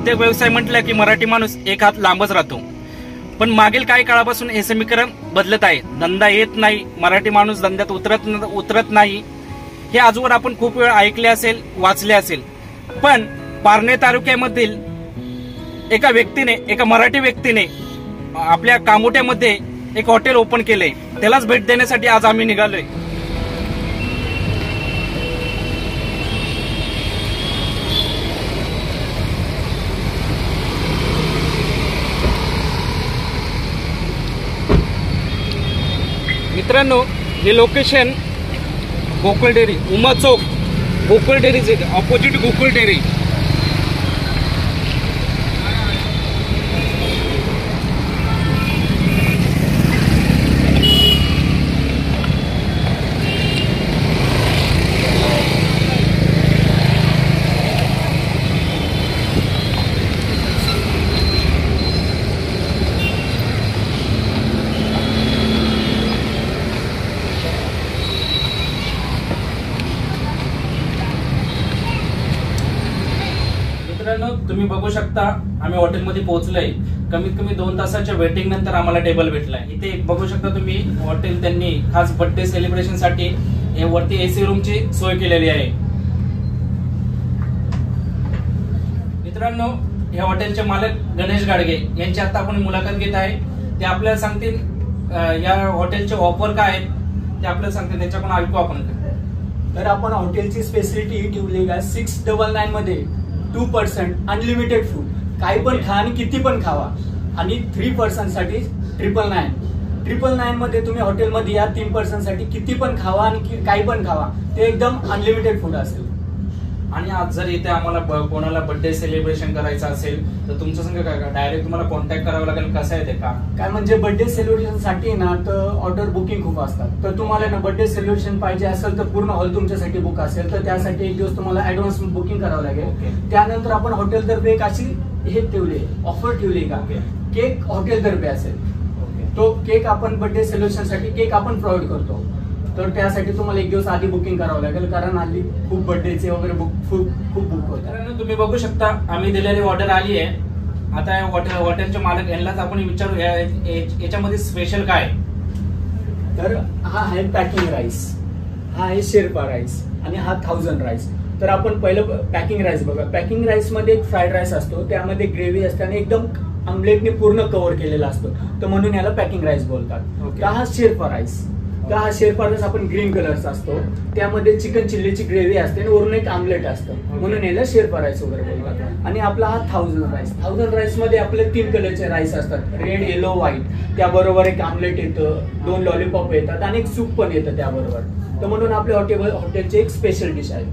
प्रत्येक व्यवसाय म्हटलं की मराठी माणूस एक हात लांबच राहतो, पण मागील काही काळापासून हे समीकरण बदलत आहे. धंदा येत नाही, मराठी माणूस धंद्यात उतरत नाही, हे आजवर आपण खूप वेळ ऐकले असेल, वाचले असेल. पण पारनेर तालुक्यामधील एका मराठी व्यक्तीने आपल्या कामोट्यामध्ये एक हॉटेल ओपन केलंय. त्यालाच भेट देण्यासाठी आज आम्ही निघालोय. मित्रांनो, हे लोकेशन गोकुळ डेअरी, उमा चौक, गोकुळ डेअरीचे ऑपोजिट गोकुळ डेअरी. तुम्ही बघू शकता, आम्ही हॉटेलमध्ये पोहोचलोय. कमीत कमी 2 तासाच्या वेटिंग नंतर आम्हाला टेबल भेटलाय. इथे बघू शकता तुम्ही, हॉटेल त्यांनी खास बर्थडे सेलिब्रेशन साठी हे वरती एसी रूमची सोय केलेली आहे. मित्रांनो, या हॉटेलचे मालक गणेश गाडगे यांची आता आपण मुलाखत घेत आहे. ते आपल्याला सांगतील या हॉटेलचे ऑफर काय आहेत, ते आपल्याला सांगतील. त्यांच्याकडून ऐकू आपण. तर आपण हॉटेलची स्पेशलिटी ही ठेवली का 699 मध्ये 2% अनलिमिटेड फूड, काही पण खा आणि किती पण खावा. आणि 3 पर्सनसाठी 999 मध्ये तुम्ही हॉटेलमध्ये या 3 पर्सनसाठी किती पण खावा आणि काही पण खावा, ते एकदम अनलिमिटेड फूड असेल. आणि आज जर इथे आम्हाला कोणाला बर्थडे सेलिब्रेशन करायचं असेल तर तुमच्या संग काय डायरेक्ट तुम्हाला कॉन्टॅक्ट करावं लागेल, कसं आहे ते का काय? म्हणजे बर्थडे सेलिब्रेशन साठी ना तर ऑर्डर बुकिंग खूप असतात. तर तुम्हाला ना बर्थडे सेलिब्रेशन पाहिजे असेल तर पूर्ण हॉल तुमच्यासाठी बुक असेल तर त्यासाठी एक दिवस तुम्हाला ऍडव्हान्स बुकिंग करावं लागेल. त्यानंतर आपण हॉटेलतर्फे एक अशी हे ठेवली, ऑफर ठेवली का केक हॉटेलतर्फे असेल. तो केक आपण बर्थडे सेलिब्रेशन साठी केक आपण प्रोव्हाइड करतो. तर त्यासाठी तुम्हाला एक दिवस आधी बुकिंग करावं लागेल, कारण आधी खूप बर्थडेचे वगैरे खूप बुक होतात. तुम्ही बघू शकता, आम्ही दिलेली ऑर्डर आली आहे. आता हॉटेलचे मालक यांनाच आपण विचारू याच्यामध्ये स्पेशल काय. तर हा आहे पॅकिंग राईस, हा आहे शेरपा राईस आणि हा 1000 राईस. तर आपण पहिलं पॅकिंग राईस बघा. पॅकिंग राईस मध्ये एक फ्राईड राईस असतो, त्यामध्ये ग्रेव्ही असते आणि एकदम आमलेटने पूर्ण कव्हर केलेला असतो, तर म्हणून याला पॅकिंग राईस बोलतात. तर हा शेरपा राईस, तर हा शेरपा राईस आपण ग्रीन कलरचा असतो, त्यामध्ये चिकन चिल्लीची ग्रेव्ही असते आणि वरून एक आमलेट असतं, म्हणून याला शेरपा राईस वगैरे बोलतात. आणि आपला हा 1000 राईस. 1000 राईस मध्ये आपले 3 कलरचे राईस असतात, रेड, येलो, व्हाईट. त्याबरोबर एक आमलेट येतं, 2 लॉलीपॉप येतात आणि एक सूप पण येतं त्याबरोबर. तर म्हणून आपल्या हॉटेलची एक स्पेशल डिश आहे.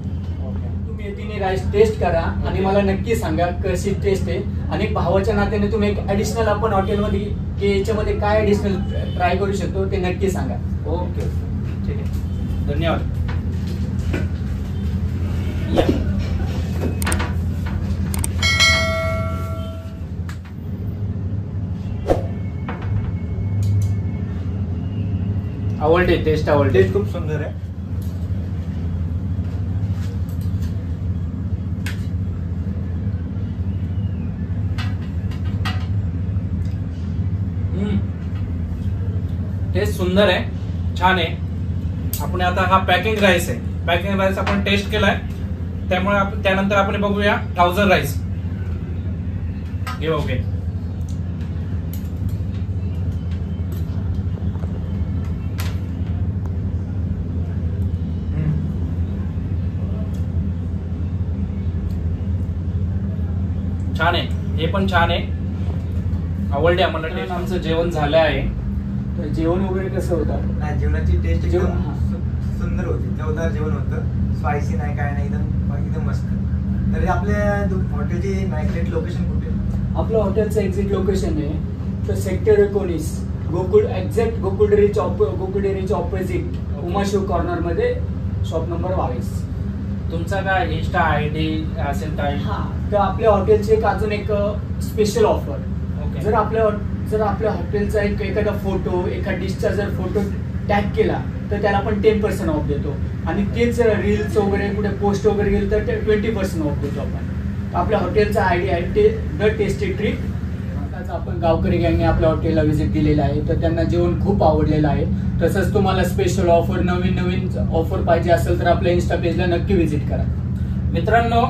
तुम्ही तिन्ही राईस टेस्ट करा आणि मला नक्की सांगा कशी टेस्ट आहे. आणि भावाच्या नात्याने तुम्ही एक ऍडिशनल आपण हॉटेलमध्ये की याच्यामध्ये काय ऍडिशनल ट्राय करू शकतो ते नक्की सांगा. ओके, ठीक आहे, धन्यवाद. आवडते, टेस्ट आवडते, खूप सुंदर आहे. टेस्ट सुंदर आहे, छान आहे. आपण आता हा पॅकिंग राईस आहे, पॅकिंग राईस आपण टेस्ट केलाय, त्यामुळे त्यानंतर आपण बघूया 1000 राईस. ओके, छान आहे, हे पण छान आहे, आवडले आम्हाला. आमचं जेवण झालं आहे. तर जेवण वगैरे कसं होतं? जेवणाची टेस्ट सुंदर होती, चवदार जेवण होतं, स्पायसी नाही, काय नाही, एकदम मस्त. तर आपल्या हॉटेलची एक्झॅक्ट लोकेशन कुठे? आपलं हॉटेलचं एक्झॅक्ट लोकेशन आहे तर सेक्टर 19 गोकुळ, एक्झॅक्ट गोकुळ डेअरीच्या ऑपोजिट उमाशिव कॉर्नर मध्ये शॉप नंबर 22. तुमचा काय इंस्टा आयडी असेल काय? हा, तर आपल्या हॉटेलची एक अजून एक स्पेशल ऑफर. जर आपल्या हॉटेलचा एखादा फोटो, एका डिशचा जर फोटो टॅग केला तर त्याला आपण 10% ऑफ देतो. आणि तेच रील्स वगैरे कुठे पोस्ट वगैरे गेलं तर 20% ऑफ देतो आपण. आपल्या हॉटेलचा आयडिया आहे द टेस्टी ट्रीट. आपण गावकरी गँगने आपल्या हॉटेलला व्हिजिट दिलेला आहे, तर त्यांना जेवण खूप आवडलेलं आहे. तसंच तुम्हाला स्पेशल ऑफर, नवीन ऑफर पाहिजे असेल तर आपल्या इन्स्टा पेजला नक्की व्हिजिट करा. मित्रांनो,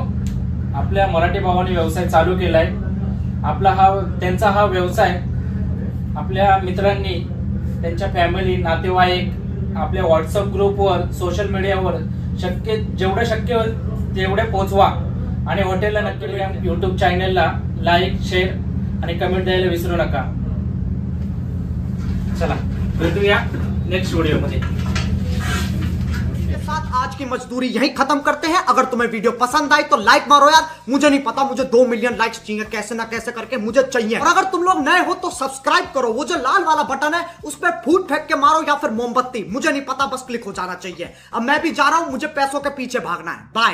आपल्या मराठी भावाने व्यवसाय चालू केलाय. त्यांचा हा व्यवसाय आपल्या मित्रांनी, त्यांच्या फॅमिली, नातेवाईक, आपल्या व्हॉट्सअप ग्रुपवर, सोशल मीडियावर जेवढं शक्य होईल तेवढे पोहोचवा. आणि हॉटेलला नक्की युट्यूब चॅनलला लाईक, शेअर आणि कमेंट द्यायला विसरू नका. चला भेटूया नेक्स्ट व्हिडिओमध्ये. साथ आज की मजदूरी यहीं खत्म करते हैं. अगर तुम्हें वीडियो पसंद आई तो लाइक मारो यार. मुझे नहीं पता, मुझे 2 मिलियन लाइक्स चाहिए, कैसे ना कैसे करके मुझे चाहिए. और अगर तुम लोग नए हो तो सब्सक्राइब करो. वो जो लाल वाला बटन है उस पर फूट फेंक के मारो या फिर मोमबत्ती, मुझे नहीं पता, बस क्लिक हो जाना चाहिए. अब मैं भी जा रहा हूं, मुझे पैसों के पीछे भागना है. बाय.